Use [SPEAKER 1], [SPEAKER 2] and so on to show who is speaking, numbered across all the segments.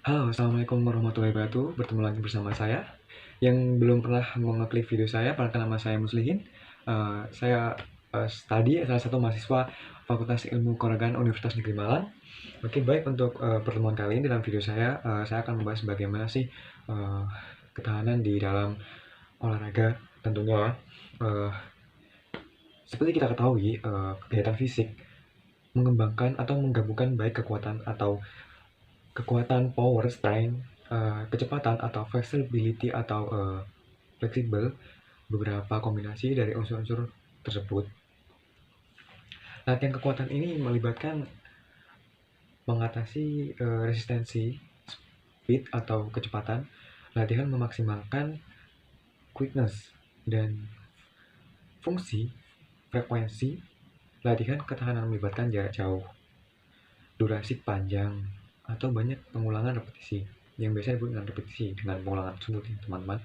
[SPEAKER 1] Halo, assalamualaikum warahmatullahi wabarakatuh. Bertemu lagi bersama saya. Yang belum pernah mengeklik video saya, perkenalkan nama saya Muslihin. Saya study salah satu mahasiswa Fakultas Ilmu Keolahragaan Universitas Negeri Malang. Oke, baik untuk pertemuan kali ini dalam video saya akan membahas bagaimana sih uh, ketahanan di dalam olahraga. Tentunya, uh, seperti kita ketahui, kegiatan fisik mengembangkan atau menggabungkan baik kekuatan power, strength, kecepatan atau flexibility atau fleksibel, beberapa kombinasi dari unsur-unsur tersebut. Latihan kekuatan ini melibatkan mengatasi resistensi, speed atau kecepatan, latihan memaksimalkan quickness dan fungsi, frekuensi, latihan ketahanan melibatkan jarak jauh, durasi panjang, atau banyak pengulangan repetisi, yang biasa disebut dengan repetisi dengan pengulangan tersebut ya teman-teman.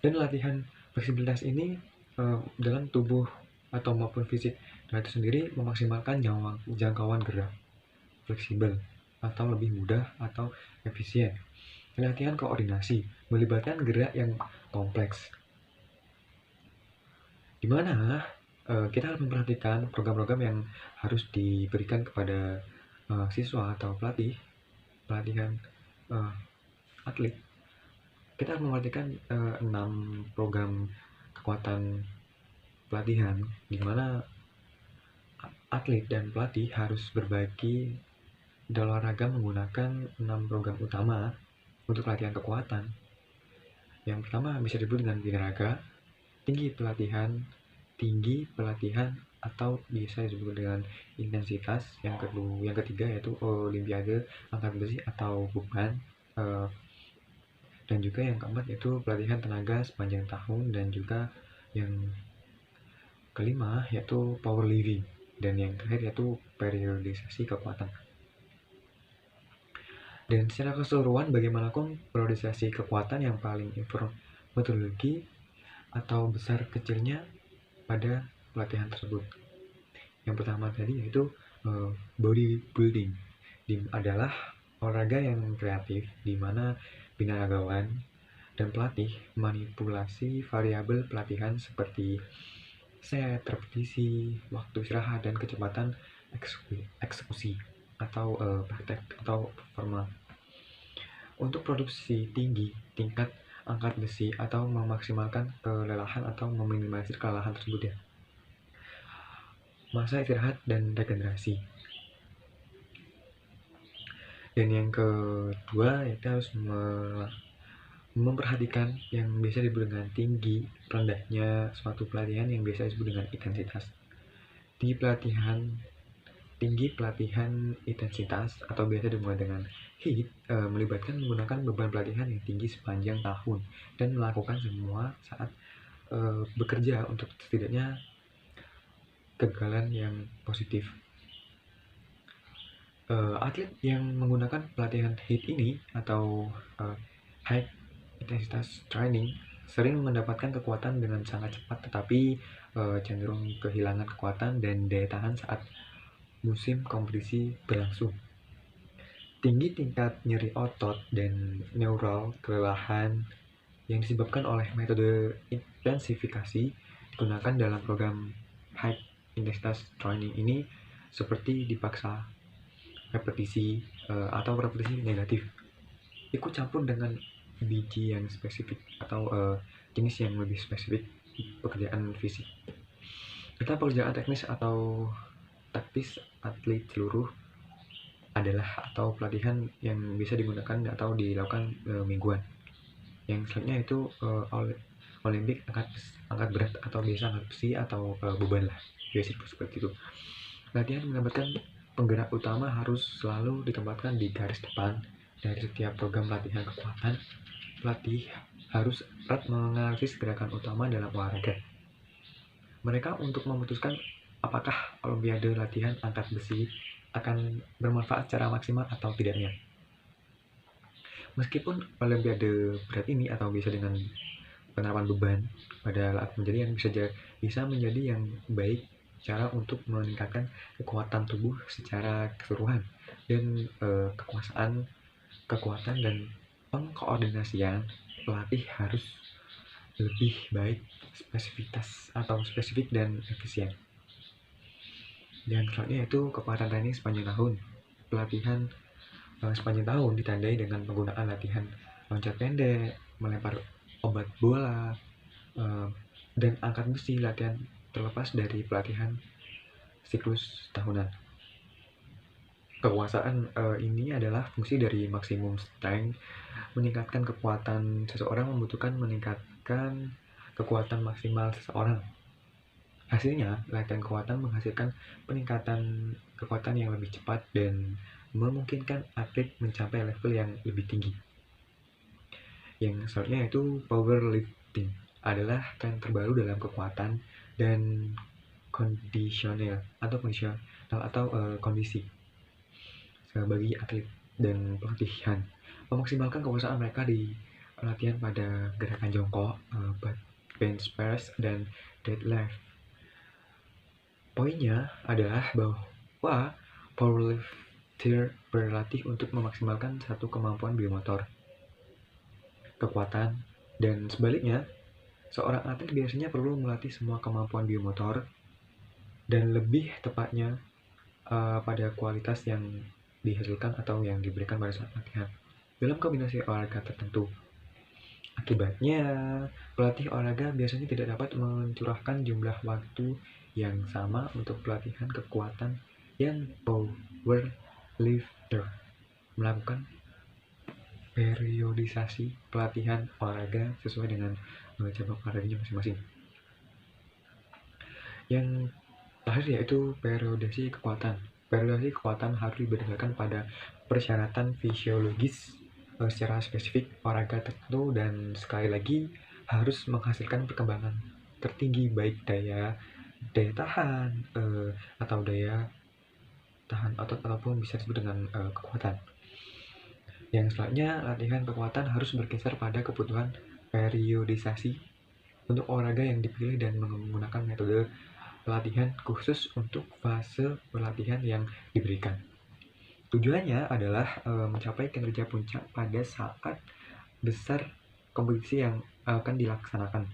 [SPEAKER 1] Dan latihan fleksibilitas ini dalam tubuh atau maupun fisik itu sendiri memaksimalkan jangkauan gerak fleksibel atau lebih mudah atau efisien. Latihan koordinasi melibatkan gerak yang kompleks, di mana kita harus memperhatikan program-program yang harus diberikan kepada siswa atau pelatihan atlet. Kita harus memperhatikan 6 program kekuatan pelatihan, di mana atlet dan pelatih harus berbagi dalam olahraga menggunakan 6 program utama untuk latihan kekuatan. Yang pertama bisa disebut dengan binaraga, tinggi pelatihan atau bisa disebut dengan intensitas. Yang ketiga yaitu olimpiade, angkat besi atau beban. Dan juga yang keempat yaitu pelatihan tenaga sepanjang tahun, dan juga yang kelima yaitu powerlifting, dan yang terakhir yaitu periodisasi kekuatan. Dan secara keseluruhan bagaimanapun periodisasi kekuatan yang paling metodologi atau besar kecilnya pada pelatihan tersebut. Yang pertama tadi yaitu bodybuilding adalah olahraga yang kreatif di mana binaragawan dan pelatih manipulasi variabel pelatihan seperti set, repetisi, waktu istirahat, dan kecepatan eksekusi atau praktek atau performa. Untuk produksi tinggi tingkat angkat besi atau memaksimalkan kelelahan atau meminimalisir kelelahan tersebut ya. Masa istirahat dan regenerasi. Dan yang kedua yaitu harus memperhatikan yang biasa disebut dengan tinggi rendahnya suatu pelatihan yang biasa disebut dengan intensitas. Tinggi pelatihan intensitas atau biasa dimulai dengan HIIT melibatkan menggunakan beban pelatihan yang tinggi sepanjang tahun dan melakukan semua saat bekerja untuk setidaknya kegagalan yang positif. Atlet yang menggunakan pelatihan HIIT ini atau high intensitas training sering mendapatkan kekuatan dengan sangat cepat, tetapi cenderung kehilangan kekuatan dan daya tahan saat musim kompetisi berlangsung. Tinggi tingkat nyeri otot dan neural kelelahan yang disebabkan oleh metode intensifikasi digunakan dalam program high intensitas training ini seperti dipaksa repetisi atau repetisi negatif ikut campur dengan biji yang spesifik atau jenis yang lebih spesifik pekerjaan fisik. Kita pekerjaan teknis atau taktis atlet seluruh adalah atau pelatihan yang bisa digunakan atau dilakukan mingguan. Yang selanjutnya itu Olimpik angkat berat atau biasa angkat besi atau beban lah, biasa seperti itu. Latihan melibatkan penggerak utama harus selalu ditempatkan di garis depan dari setiap program latihan kekuatan. Pelatih harus erat menganalisis gerakan utama dalam olahraga mereka untuk memutuskan apakah olimpiade latihan angkat besi akan bermanfaat secara maksimal atau tidaknya. Meskipun olimpiade berat ini atau bisa dengan penerapan beban pada alat penjadian bisa menjadi yang baik cara untuk meningkatkan kekuatan tubuh secara keseluruhan dan kekuasaan kekuatan dan pengkoordinasian, pelatih harus lebih baik spesifik dan efisien. Dan selanjutnya yaitu kekuatan training sepanjang tahun. Pelatihan sepanjang tahun ditandai dengan penggunaan latihan loncat pendek, melempar obat bola, dan angkat besi. Latihan terlepas dari pelatihan siklus tahunan. Kekuasaan ini adalah fungsi dari maksimum strength. Meningkatkan kekuatan seseorang membutuhkan meningkatkan kekuatan maksimal seseorang. Hasilnya, latihan kekuatan menghasilkan peningkatan kekuatan yang lebih cepat dan memungkinkan atlet mencapai level yang lebih tinggi. Yang selanjutnya yaitu powerlifting adalah tren terbaru dalam kekuatan dan kondisional atau kondisi bagi atlet dan pelatihan. Memaksimalkan kekuasaan mereka di latihan pada gerakan jongkok, bench press, dan deadlift. Poinnya adalah bahwa powerlifter berlatih untuk memaksimalkan satu kemampuan biomotor, kekuatan, dan sebaliknya, seorang atlet biasanya perlu melatih semua kemampuan biomotor dan lebih tepatnya pada kualitas yang dihasilkan atau yang diberikan pada saat latihan dalam kombinasi olahraga tertentu. Akibatnya, pelatih olahraga biasanya tidak dapat mencurahkan jumlah waktu yang sama untuk pelatihan kekuatan yang powerlifter melakukan periodisasi pelatihan olahraga sesuai dengan cabang olahraganya masing-masing. Yang terakhir yaitu periodisasi kekuatan. Periodisasi kekuatan harus berdasarkan pada persyaratan fisiologis secara spesifik olahraga tertentu dan sekali lagi harus menghasilkan perkembangan tertinggi baik daya tahan atau daya tahan otot ataupun bisa disebut dengan kekuatan. Yang selanjutnya, latihan kekuatan harus berkisar pada kebutuhan periodisasi untuk olahraga yang dipilih dan menggunakan metode pelatihan khusus untuk fase pelatihan yang diberikan. Tujuannya adalah mencapai kinerja puncak pada saat besar kompetisi yang akan dilaksanakan.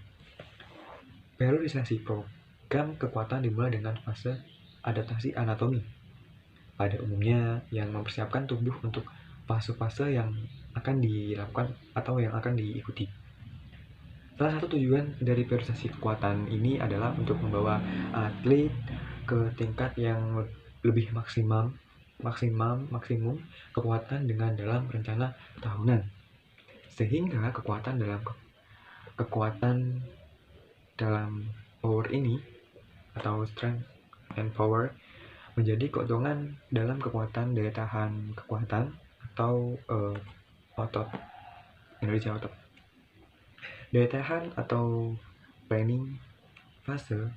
[SPEAKER 1] Periodisasi program kekuatan dimulai dengan fase adaptasi anatomi pada umumnya yang mempersiapkan tubuh untuk fase-fase yang akan dilakukan atau yang akan diikuti. Salah satu tujuan dari periodisasi kekuatan ini adalah untuk membawa atlet ke tingkat yang lebih maksimum kekuatan dengan dalam rencana tahunan, sehingga kekuatan dalam power ini atau strength and power menjadi keuntungan dalam kekuatan daya tahan kekuatan atau otot, kinerja otot. Daya tahan atau planning fase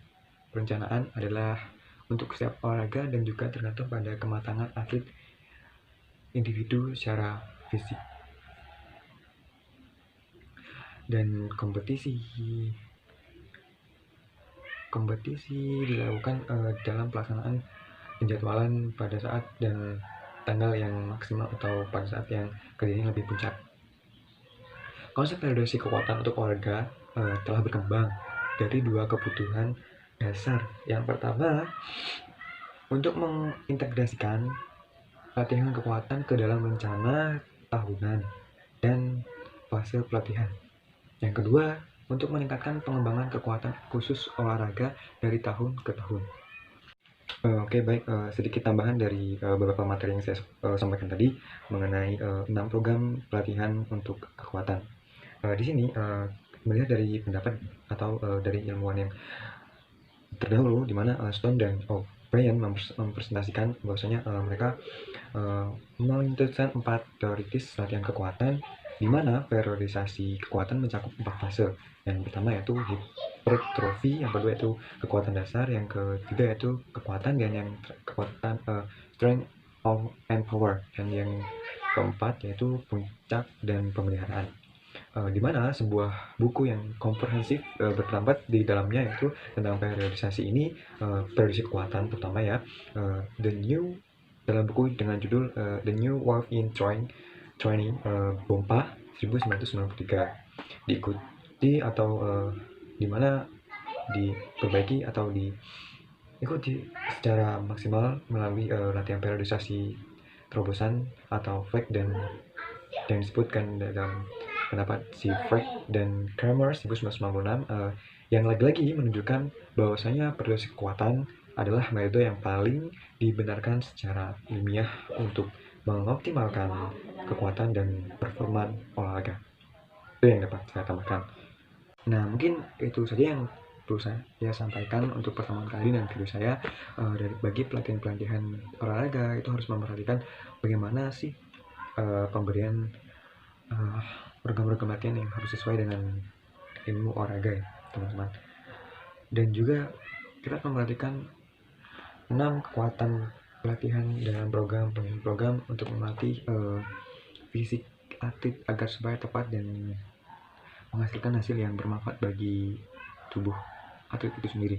[SPEAKER 1] perencanaan adalah untuk setiap olahraga dan juga tergantung pada kematangan atlet individu secara fisik. Dan kompetisi dilakukan dalam pelaksanaan penjadwalan pada saat dan tanggal yang maksimal atau pada saat yang kejadian lebih puncak. Konsep periodisasi kekuatan untuk olahraga telah berkembang dari dua kebutuhan dasar. Yang pertama, untuk mengintegrasikan latihan kekuatan ke dalam rencana tahunan dan fase pelatihan. Yang kedua, untuk meningkatkan pengembangan kekuatan khusus olahraga dari tahun ke tahun. Oke, baik, sedikit tambahan dari beberapa materi yang saya sampaikan tadi mengenai 6 program pelatihan untuk kekuatan. Di sini melihat dari pendapat atau dari ilmuwan yang terdahulu, di mana Stone dan O'Brien mempresentasikan bahwasanya mereka menentukan 4 teoritis latihan kekuatan, di mana periodisasi kekuatan mencakup 4 fase. Yang pertama yaitu hypertrophy, yang kedua yaitu kekuatan dasar, yang ketiga yaitu kekuatan, dan yang kekuatan strength and power, dan yang keempat yaitu puncak dan pemeliharaan. Di mana sebuah buku yang komprehensif berterdapat di dalamnya yaitu tentang periodisasi ini, periodisasi kekuatan pertama ya, dalam buku dengan judul The New Wolf in Training Training BOMPA 1993 diikuti atau dimana diperbaiki atau diikuti secara maksimal melalui latihan periodisasi terobosan atau FLEC dan disebutkan dalam pendapat si Frank dan Kramer 1996 yang lagi-lagi menunjukkan bahwasanya periodisasi kekuatan adalah metode yang paling dibenarkan secara ilmiah untuk mengoptimalkan kekuatan dan performa olahraga. Itu yang dapat saya tambahkan. Nah, mungkin itu saja yang perlu saya sampaikan untuk pertemuan kali ini. Dan video saya bagi pelatihan-pelatihan olahraga itu harus memperhatikan bagaimana sih pemberian program-program latihan yang harus sesuai dengan ilmu olahraga ya teman-teman. Dan juga kita memperhatikan 6 kekuatan pelatihan dalam program untuk melatih fisik atlet agar supaya tepat dan menghasilkan hasil yang bermanfaat bagi tubuh atlet itu sendiri.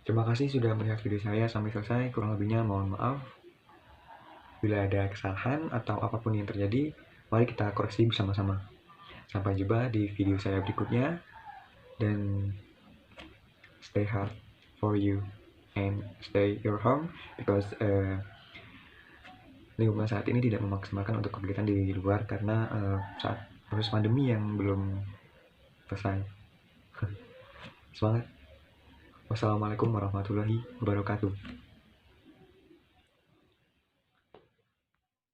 [SPEAKER 1] Terima kasih sudah melihat video saya sampai selesai. Kurang lebihnya mohon maaf. Bila ada kesalahan atau apapun yang terjadi, mari kita koreksi bersama-sama. Sampai jumpa di video saya berikutnya. Dan stay hard for you and stay your home because lingkungan saat ini tidak memaksimalkan untuk kegiatan di luar karena saat proses pandemi yang belum selesai. Semangat. Wassalamualaikum warahmatullahi wabarakatuh.